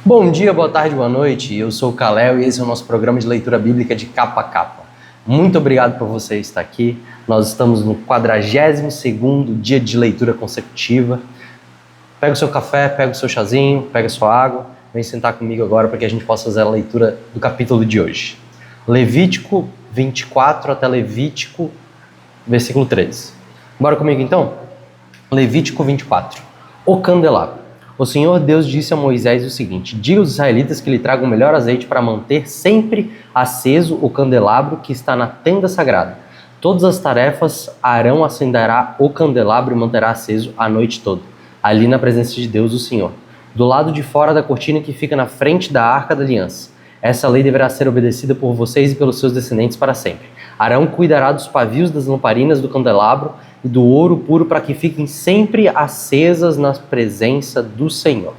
Bom dia, boa tarde, boa noite. Eu sou o Kalel e esse é o nosso programa de leitura bíblica de capa a capa. Muito obrigado por você estar aqui. Nós estamos no 42º dia de leitura consecutiva. Pega o seu café, pega o seu chazinho, pega a sua água. Vem sentar comigo agora para que a gente possa fazer a leitura do capítulo de hoje. Levítico 24 até Levítico, versículo 13. Bora comigo então? Levítico 24. O candelabro. O Senhor Deus disse a Moisés o seguinte: diga aos israelitas que lhe tragam o melhor azeite para manter sempre aceso o candelabro que está na tenda sagrada. Todas as tarefas Arão acenderá o candelabro e manterá aceso a noite toda, ali na presença de Deus, o Senhor, do lado de fora da cortina que fica na frente da Arca da Aliança. Essa lei deverá ser obedecida por vocês e pelos seus descendentes para sempre. Arão cuidará dos pavios das lamparinas do candelabro e do ouro puro para que fiquem sempre acesas na presença do Senhor.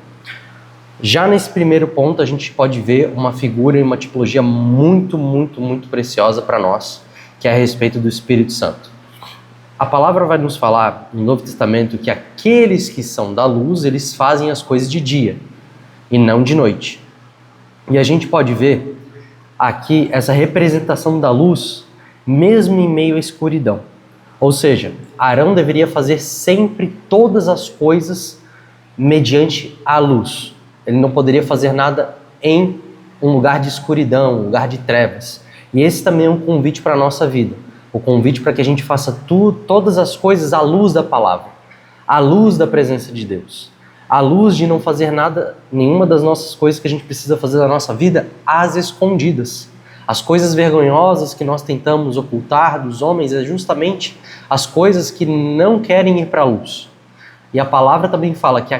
Já nesse primeiro ponto, a gente pode ver uma figura e uma tipologia muito preciosa para nós, que é a respeito do Espírito Santo. A palavra vai nos falar no Novo Testamento que aqueles que são da luz, eles fazem as coisas de dia e não de noite. E a gente pode ver aqui essa representação da luz, mesmo em meio à escuridão. Ou seja, Arão deveria fazer sempre todas as coisas mediante a luz. Ele não poderia fazer nada em um lugar de escuridão, um lugar de trevas. E esse também é um convite para a nossa vida. O convite para que a gente faça todas as coisas à luz da palavra, à luz da presença de Deus, à luz de não fazer nada, nenhuma das nossas coisas que a gente precisa fazer na nossa vida às escondidas. As coisas vergonhosas que nós tentamos ocultar dos homens é justamente as coisas que não querem ir para a luz. E a palavra também fala que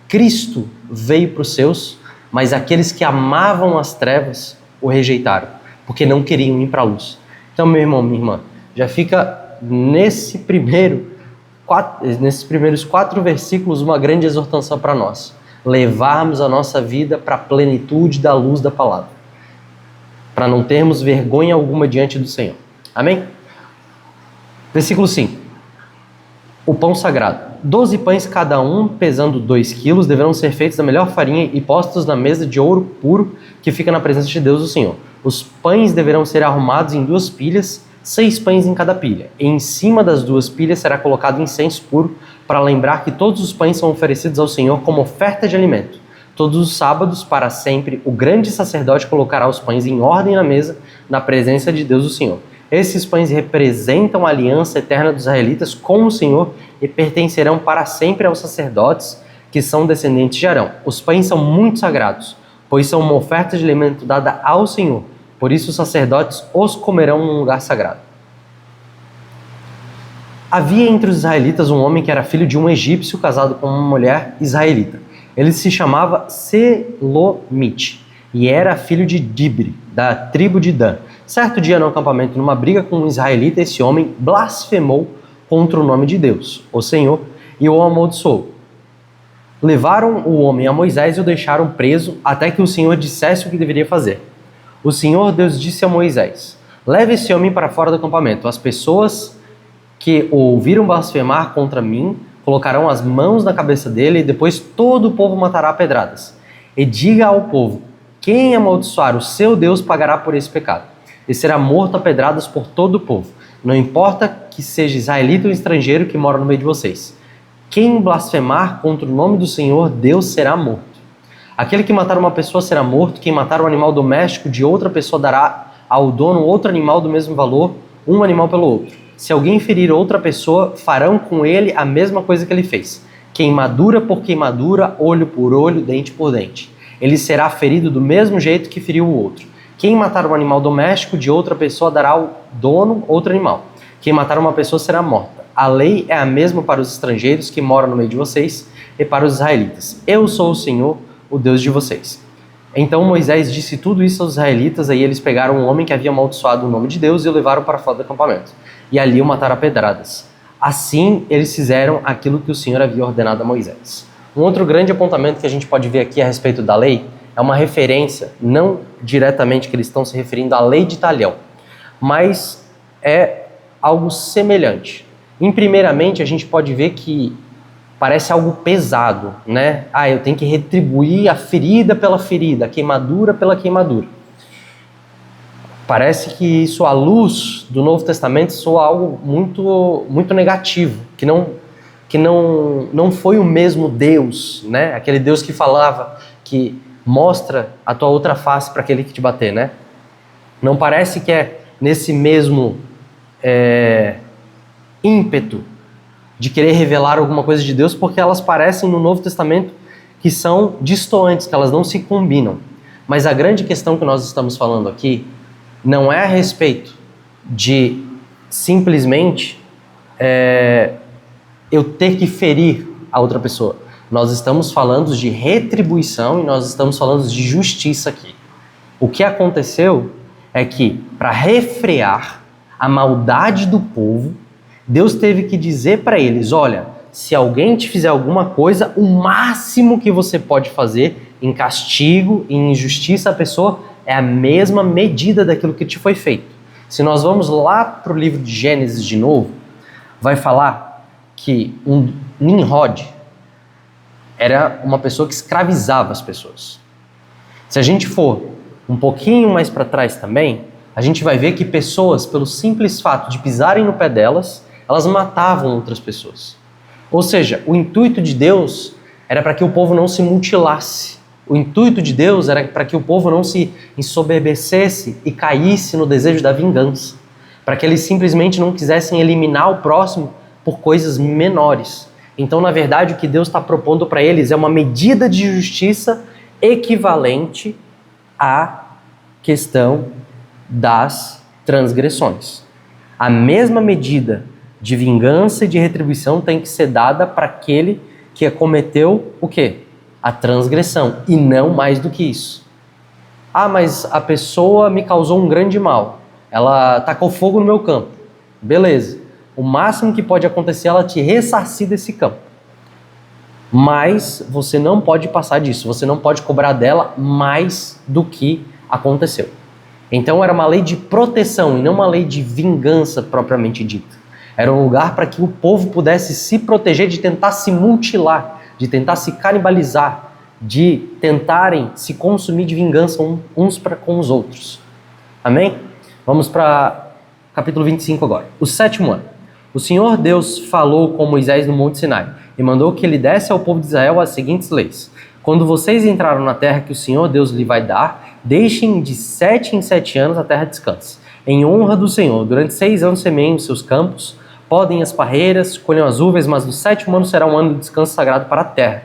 Cristo veio para os seus, mas aqueles que amavam as trevas o rejeitaram, porque não queriam ir para a luz. Então, meu irmão, minha irmã, já fica nesses primeiros 4 versículos uma grande exortação para nós. Levarmos a nossa vida para a plenitude da luz da palavra, para não termos vergonha alguma diante do Senhor. Amém? Versículo 5. O pão sagrado. 12 pães cada um, pesando 2 quilos, deverão ser feitos da melhor farinha e postos na mesa de ouro puro que fica na presença de Deus, o Senhor. Os pães deverão ser arrumados em 2 pilhas, 6 pães em cada pilha. E em cima das 2 pilhas será colocado incenso puro, para lembrar que todos os pães são oferecidos ao Senhor como oferta de alimento. Todos os sábados, para sempre, o grande sacerdote colocará os pães em ordem na mesa, na presença de Deus, o Senhor. Esses pães representam a aliança eterna dos israelitas com o Senhor e pertencerão para sempre aos sacerdotes que são descendentes de Arão. Os pães são muito sagrados, pois são uma oferta de alimento dada ao Senhor. Por isso os sacerdotes os comerão num lugar sagrado. Havia entre os israelitas um homem que era filho de um egípcio casado com uma mulher israelita. Ele se chamava Selomite e era filho de Dibri, da tribo de Dan. Certo dia no acampamento, numa briga com um israelita, esse homem blasfemou contra o nome de Deus, o Senhor, e o amaldiçoou. Levaram o homem a Moisés e o deixaram preso até que o Senhor dissesse o que deveria fazer. O Senhor Deus disse a Moisés: leve esse homem para fora do acampamento. As pessoas que o ouviram blasfemar contra mim colocarão as mãos na cabeça dele e depois todo o povo matará a pedradas. E diga ao povo: quem amaldiçoar o seu Deus pagará por esse pecado. E será morto a pedradas por todo o povo. Não importa que seja israelita ou estrangeiro que mora no meio de vocês. Quem blasfemar contra o nome do Senhor, Deus será morto. Aquele que matar uma pessoa será morto. Quem matar um animal doméstico de outra pessoa dará ao dono outro animal do mesmo valor, um animal pelo outro. Se alguém ferir outra pessoa, farão com ele a mesma coisa que ele fez. Queimadura por queimadura, olho por olho, dente por dente. Ele será ferido do mesmo jeito que feriu o outro. Quem matar um animal doméstico de outra pessoa dará ao dono outro animal. Quem matar uma pessoa será morta. A lei é a mesma para os estrangeiros que moram no meio de vocês e para os israelitas. Eu sou o Senhor, o Deus de vocês. Então Moisés disse tudo isso aos israelitas, aí eles pegaram um homem que havia amaldiçoado o nome de Deus e o levaram para fora do acampamento. E ali o mataram a pedradas. Assim eles fizeram aquilo que o Senhor havia ordenado a Moisés. Um outro grande apontamento que a gente pode ver aqui a respeito da lei é uma referência, não diretamente que eles estão se referindo à lei de Talhão, mas é algo semelhante. Primeiramente, a gente pode ver que parece algo pesado, né? Eu tenho que retribuir a ferida pela ferida, a queimadura pela queimadura. Parece que isso, à luz do Novo Testamento, soa algo muito, muito negativo, que não foi o mesmo Deus, né? Aquele Deus que falava que mostra a tua outra face para aquele que te bater, né? Não parece que é nesse mesmo ímpeto de querer revelar alguma coisa de Deus, porque elas parecem no Novo Testamento que são distantes, que elas não se combinam. Mas a grande questão que nós estamos falando aqui não é a respeito de simplesmente eu ter que ferir a outra pessoa. Nós estamos falando de retribuição e nós estamos falando de justiça aqui. O que aconteceu é que, para refrear a maldade do povo, Deus teve que dizer para eles: olha, se alguém te fizer alguma coisa, o máximo que você pode fazer em castigo e em injustiça à pessoa é a mesma medida daquilo que te foi feito. Se nós vamos lá para o livro de Gênesis de novo, vai falar que um Nimrod era uma pessoa que escravizava as pessoas. Se a gente for um pouquinho mais para trás também, a gente vai ver que pessoas, pelo simples fato de pisarem no pé delas, elas matavam outras pessoas. Ou seja, o intuito de Deus era para que o povo não se mutilasse. O intuito de Deus era para que o povo não se ensoberbecesse e caísse no desejo da vingança. Para que eles simplesmente não quisessem eliminar o próximo por coisas menores. Então, na verdade, o que Deus está propondo para eles é uma medida de justiça equivalente à questão das transgressões. A mesma medida de vingança e de retribuição tem que ser dada para aquele que cometeu o quê? A transgressão, e não mais do que isso. Mas a pessoa me causou um grande mal. Ela tacou fogo no meu campo. Beleza. O máximo que pode acontecer é ela te ressarcir desse campo. Mas você não pode passar disso. Você não pode cobrar dela mais do que aconteceu. Então era uma lei de proteção e não uma lei de vingança propriamente dita. Era um lugar para que o povo pudesse se proteger de tentar se mutilar, de tentar se canibalizar, de tentarem se consumir de vingança uns para com os outros. Amém? Vamos para capítulo 25 agora. O 7º ano. O Senhor Deus falou com Moisés no Monte Sinai e mandou que ele desse ao povo de Israel as seguintes leis. Quando vocês entraram na terra que o Senhor Deus lhe vai dar, deixem de 7 em 7 anos a terra descanse. Em honra do Senhor, durante 6 anos semeiem os seus campos, podem as parreiras, colham as uvas, mas no 7º ano será um ano de descanso sagrado para a terra,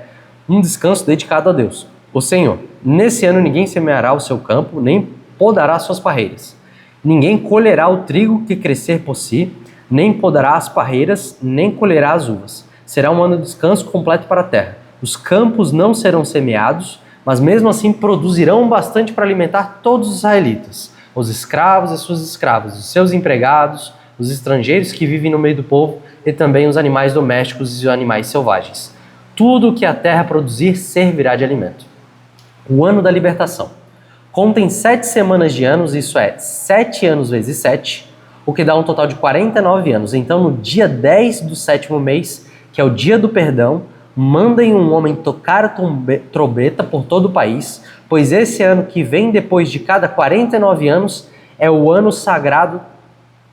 um descanso dedicado a Deus, o Senhor. Nesse ano ninguém semeará o seu campo, nem podará suas parreiras. Ninguém colherá o trigo que crescer por si, nem podará as parreiras, nem colherá as uvas. Será um ano de descanso completo para a terra. Os campos não serão semeados, mas mesmo assim produzirão bastante para alimentar todos os israelitas, os escravos e suas escravas, os seus empregados, os estrangeiros que vivem no meio do povo e também os animais domésticos e os animais selvagens. Tudo o que a terra produzir servirá de alimento. O ano da libertação. Contem 7 semanas de anos, isso é, 7 anos vezes 7, o que dá um total de 49 anos. Então, no dia 10 do 7º mês, que é o dia do perdão, mandem um homem tocar a trombeta por todo o país, pois esse ano que vem depois de cada 49 anos é o ano sagrado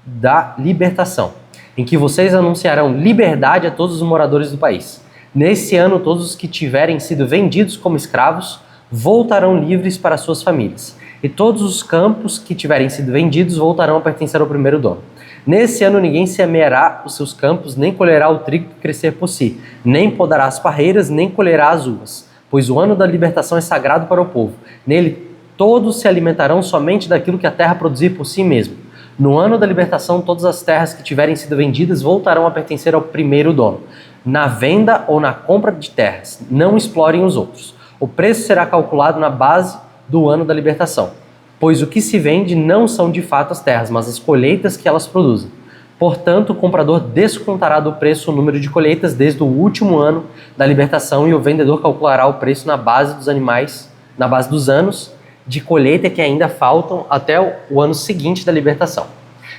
da libertação, em que vocês anunciarão liberdade a todos os moradores do país. Nesse ano, todos os que tiverem sido vendidos como escravos voltarão livres para suas famílias, e todos os campos que tiverem sido vendidos voltarão a pertencer ao primeiro dono. Nesse ano ninguém semeará os seus campos, nem colherá o trigo que crescer por si, nem podará as parreiras, nem colherá as uvas, pois o ano da libertação é sagrado para o povo. Nele todos se alimentarão somente daquilo que a terra produzir por si mesma. No ano da libertação, todas as terras que tiverem sido vendidas voltarão a pertencer ao primeiro dono. Na venda ou na compra de terras, não explorem os outros. O preço será calculado na base do ano da libertação, pois o que se vende não são de fato as terras, mas as colheitas que elas produzem. Portanto, o comprador descontará do preço o número de colheitas desde o último ano da libertação e o vendedor calculará o preço na base dos animais, na base dos anos de colheita que ainda faltam até o ano seguinte da libertação.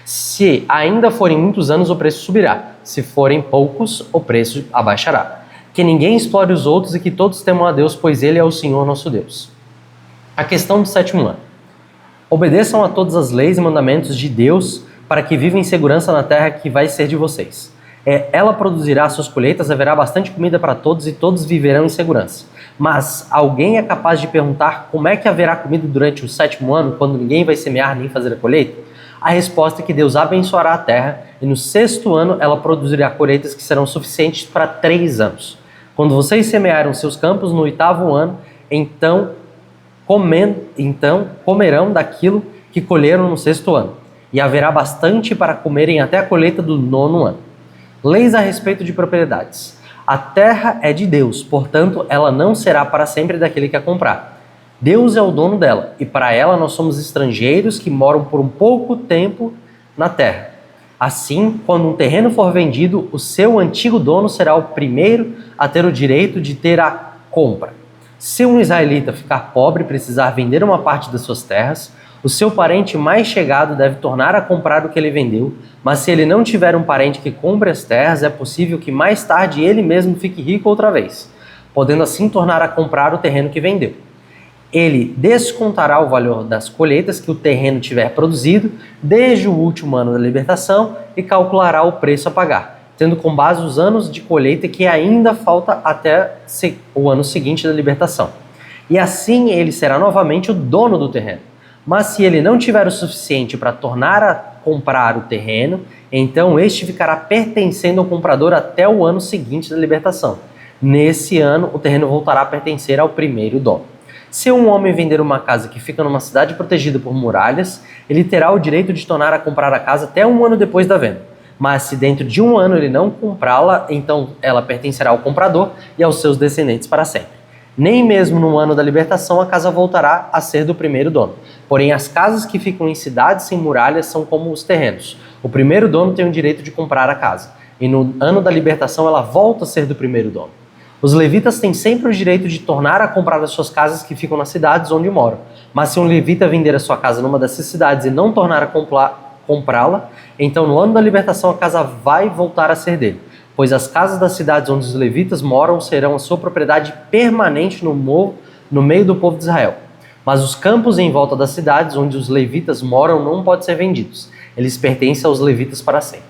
Se ainda forem muitos anos, o preço subirá. Se forem poucos, o preço abaixará. Que ninguém explore os outros e que todos temam a Deus, pois Ele é o Senhor nosso Deus. A questão do 7º ano. Obedeçam a todas as leis e mandamentos de Deus para que vivam em segurança na terra que vai ser de vocês. Ela produzirá suas colheitas, haverá bastante comida para todos e todos viverão em segurança. Mas alguém é capaz de perguntar como é que haverá comida durante o 7º ano, quando ninguém vai semear nem fazer a colheita? A resposta é que Deus abençoará a terra e no 6º ano ela produzirá colheitas que serão suficientes para 3 anos. Quando vocês semearam seus campos no 8º ano, então comerão daquilo que colheram no 6º ano, e haverá bastante para comerem até a colheita do 9º ano. Leis a respeito de propriedades. A terra é de Deus, portanto, ela não será para sempre daquele que a comprar. Deus é o dono dela, e para ela nós somos estrangeiros que moram por um pouco tempo na terra. Assim, quando um terreno for vendido, o seu antigo dono será o primeiro a ter o direito de ter a compra. Se um israelita ficar pobre e precisar vender uma parte das suas terras, o seu parente mais chegado deve tornar a comprar o que ele vendeu, mas se ele não tiver um parente que compre as terras, é possível que mais tarde ele mesmo fique rico outra vez, podendo assim tornar a comprar o terreno que vendeu. Ele descontará o valor das colheitas que o terreno tiver produzido desde o último ano da libertação e calculará o preço a pagar, tendo como base os anos de colheita que ainda falta até o ano seguinte da libertação. E assim ele será novamente o dono do terreno. Mas se ele não tiver o suficiente para tornar a comprar o terreno, então este ficará pertencendo ao comprador até o ano seguinte da libertação. Nesse ano, o terreno voltará a pertencer ao primeiro dono. Se um homem vender uma casa que fica numa cidade protegida por muralhas, ele terá o direito de tornar a comprar a casa até um ano depois da venda. Mas se dentro de um ano ele não comprá-la, então ela pertencerá ao comprador e aos seus descendentes para sempre. Nem mesmo no ano da libertação a casa voltará a ser do primeiro dono. Porém, as casas que ficam em cidades sem muralhas são como os terrenos. O primeiro dono tem o direito de comprar a casa, e no ano da libertação ela volta a ser do primeiro dono. Os levitas têm sempre o direito de tornar a comprar as suas casas que ficam nas cidades onde moram. Mas se um levita vender a sua casa numa dessas cidades e não tornar a comprá-la, então no ano da libertação a casa vai voltar a ser dele. Pois as casas das cidades onde os levitas moram serão a sua propriedade permanente no meio do povo de Israel. Mas os campos em volta das cidades onde os levitas moram não podem ser vendidos. Eles pertencem aos levitas para sempre.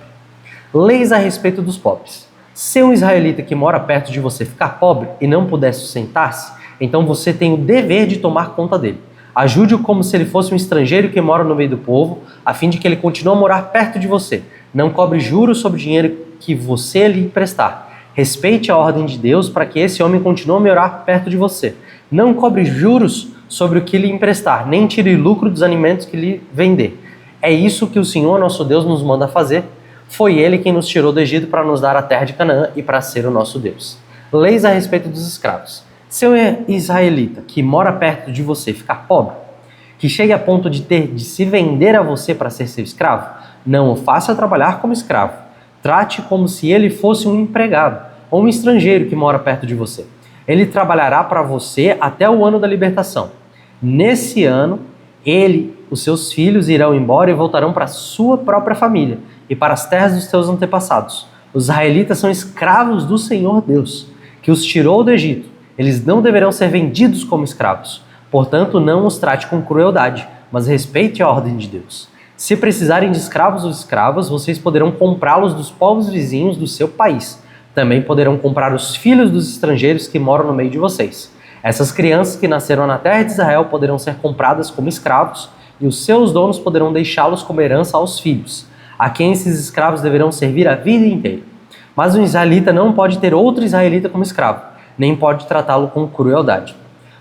Leis a respeito dos pobres. Se um israelita que mora perto de você ficar pobre e não puder sustentar-se, então você tem o dever de tomar conta dele. Ajude-o como se ele fosse um estrangeiro que mora no meio do povo, a fim de que ele continue a morar perto de você. Não cobre juros sobre o dinheiro que você lhe emprestar. Respeite a ordem de Deus para que esse homem continue a morar perto de você. Não cobre juros sobre o que lhe emprestar, nem tire lucro dos alimentos que lhe vender. É isso que o Senhor nosso Deus nos manda fazer. Foi Ele quem nos tirou do Egito para nos dar a terra de Canaã e para ser o nosso Deus. Leis a respeito dos escravos. Se um israelita que mora perto de você ficar pobre, que chegue a ponto de ter de se vender a você para ser seu escravo, não o faça trabalhar como escravo. Trate como se ele fosse um empregado ou um estrangeiro que mora perto de você. Ele trabalhará para você até o ano da libertação. Nesse ano, ele, os seus filhos irão embora e voltarão para a sua própria família e para as terras dos seus antepassados. Os israelitas são escravos do Senhor Deus, que os tirou do Egito. Eles não deverão ser vendidos como escravos. Portanto, não os trate com crueldade, mas respeite a ordem de Deus. Se precisarem de escravos ou escravas, vocês poderão comprá-los dos povos vizinhos do seu país. Também poderão comprar os filhos dos estrangeiros que moram no meio de vocês. Essas crianças que nasceram na terra de Israel poderão ser compradas como escravos e os seus donos poderão deixá-los como herança aos filhos, a quem esses escravos deverão servir a vida inteira. Mas um israelita não pode ter outro israelita como escravo, nem pode tratá-lo com crueldade.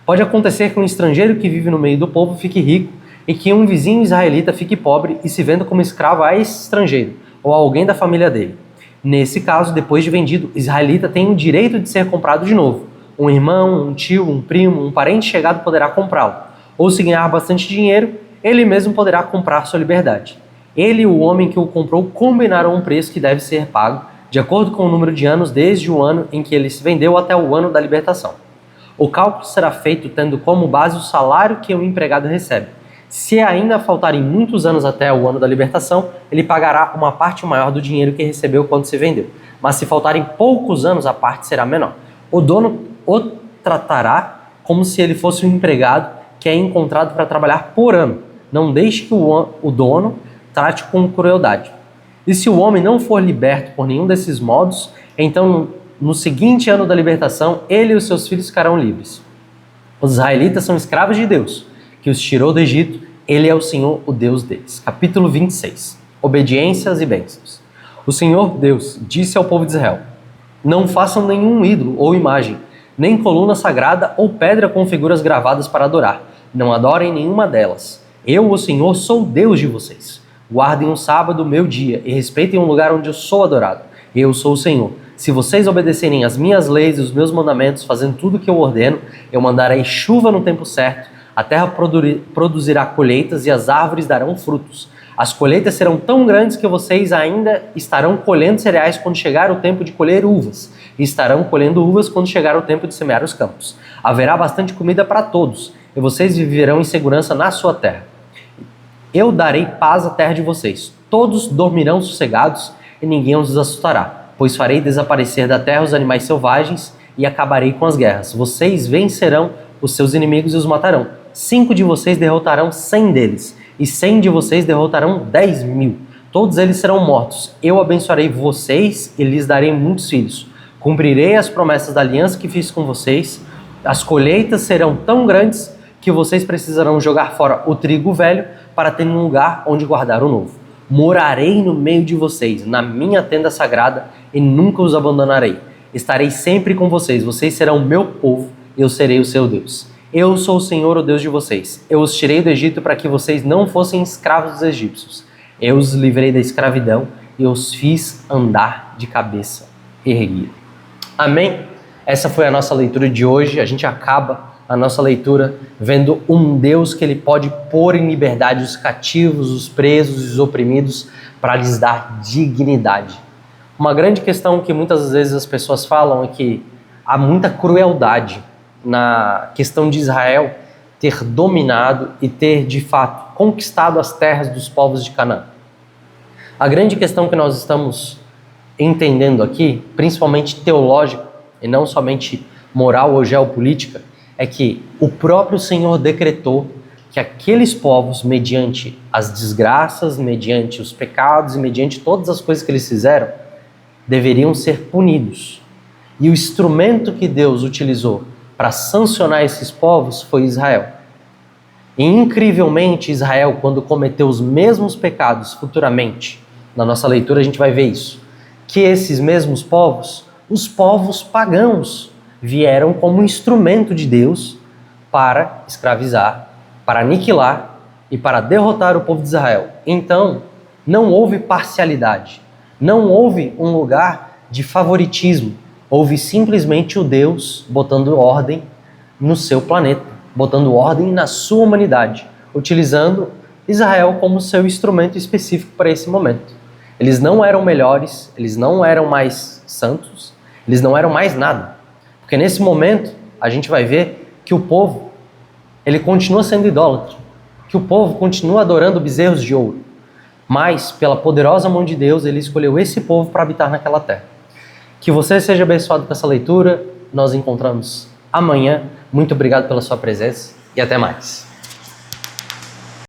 Pode acontecer que um estrangeiro que vive no meio do povo fique rico e que um vizinho israelita fique pobre e se venda como escravo a esse estrangeiro ou a alguém da família dele. Nesse caso, depois de vendido, o israelita tem o direito de ser comprado de novo. Um irmão, um tio, um primo, um parente chegado poderá comprá-lo. Ou se ganhar bastante dinheiro, ele mesmo poderá comprar sua liberdade. Ele e o homem que o comprou combinaram um preço que deve ser pago, de acordo com o número de anos desde o ano em que ele se vendeu até o ano da libertação. O cálculo será feito tendo como base o salário que o empregado recebe. Se ainda faltarem muitos anos até o ano da libertação, ele pagará uma parte maior do dinheiro que recebeu quando se vendeu. Mas se faltarem poucos anos, a parte será menor. O dono o tratará como se ele fosse um empregado que é encontrado para trabalhar por ano. Não deixe que o dono trate com crueldade. E se o homem não for liberto por nenhum desses modos, então no seguinte ano da libertação, ele e os seus filhos ficarão livres. Os israelitas são escravos de Deus, que os tirou do Egito. Ele é o Senhor, o Deus deles. Capítulo 26. Obediências e bênçãos. O Senhor Deus disse ao povo de Israel: não façam nenhum ídolo ou imagem, nem coluna sagrada ou pedra com figuras gravadas para adorar. Não adorem nenhuma delas. Eu, o Senhor, sou o Deus de vocês. Guardem o sábado, meu dia, e respeitem o lugar onde eu sou adorado. Eu sou o Senhor. Se vocês obedecerem às minhas leis e os meus mandamentos, fazendo tudo o que eu ordeno, eu mandarei chuva no tempo certo, a terra produzirá colheitas e as árvores darão frutos. As colheitas serão tão grandes que vocês ainda estarão colhendo cereais quando chegar o tempo de colher uvas, e estarão colhendo uvas quando chegar o tempo de semear os campos. Haverá bastante comida para todos, e vocês viverão em segurança na sua terra. Eu darei paz à terra de vocês. Todos dormirão sossegados e ninguém os assustará, pois farei desaparecer da terra os animais selvagens e acabarei com as guerras. Vocês vencerão os seus inimigos e os matarão. 5 de vocês derrotarão 100 deles, e 100 de vocês derrotarão 10.000. Todos eles serão mortos. Eu abençoarei vocês e lhes darei muitos filhos. Cumprirei as promessas da aliança que fiz com vocês. As colheitas serão tão grandes que vocês precisarão jogar fora o trigo velho para ter um lugar onde guardar o novo. Morarei no meio de vocês, na minha tenda sagrada, e nunca os abandonarei. Estarei sempre com vocês. Vocês serão meu povo e eu serei o seu Deus. Eu sou o Senhor, o Deus de vocês. Eu os tirei do Egito para que vocês não fossem escravos dos egípcios. Eu os livrei da escravidão e os fiz andar de cabeça erguida. Amém? Essa foi a nossa leitura de hoje. A gente acaba a nossa leitura vendo um Deus que ele pode pôr em liberdade os cativos, os presos e os oprimidos para lhes dar dignidade. Uma grande questão que muitas vezes as pessoas falam é que há muita crueldade na questão de Israel ter dominado e ter, de fato, conquistado as terras dos povos de Canaã. A grande questão que nós estamos entendendo aqui, principalmente teológica e não somente moral ou geopolítica, é que o próprio Senhor decretou que aqueles povos, mediante as desgraças, mediante os pecados e mediante todas as coisas que eles fizeram, deveriam ser punidos. E o instrumento que Deus utilizou para sancionar esses povos foi Israel. E incrivelmente, Israel, quando cometeu os mesmos pecados futuramente, na nossa leitura a gente vai ver isso, que esses mesmos povos, os povos pagãos, vieram como instrumento de Deus para escravizar, para aniquilar e para derrotar o povo de Israel. Então, não houve parcialidade, não houve um lugar de favoritismo, houve simplesmente o Deus botando ordem no seu planeta, botando ordem na sua humanidade, utilizando Israel como seu instrumento específico para esse momento. Eles não eram melhores, eles não eram mais santos, eles não eram mais nada. Porque nesse momento a gente vai ver que o povo, ele continua sendo idólatra, que o povo continua adorando bezerros de ouro, mas pela poderosa mão de Deus ele escolheu esse povo para habitar naquela terra. Que você seja abençoado com essa leitura, nós encontramos amanhã. Muito obrigado pela sua presença e até mais.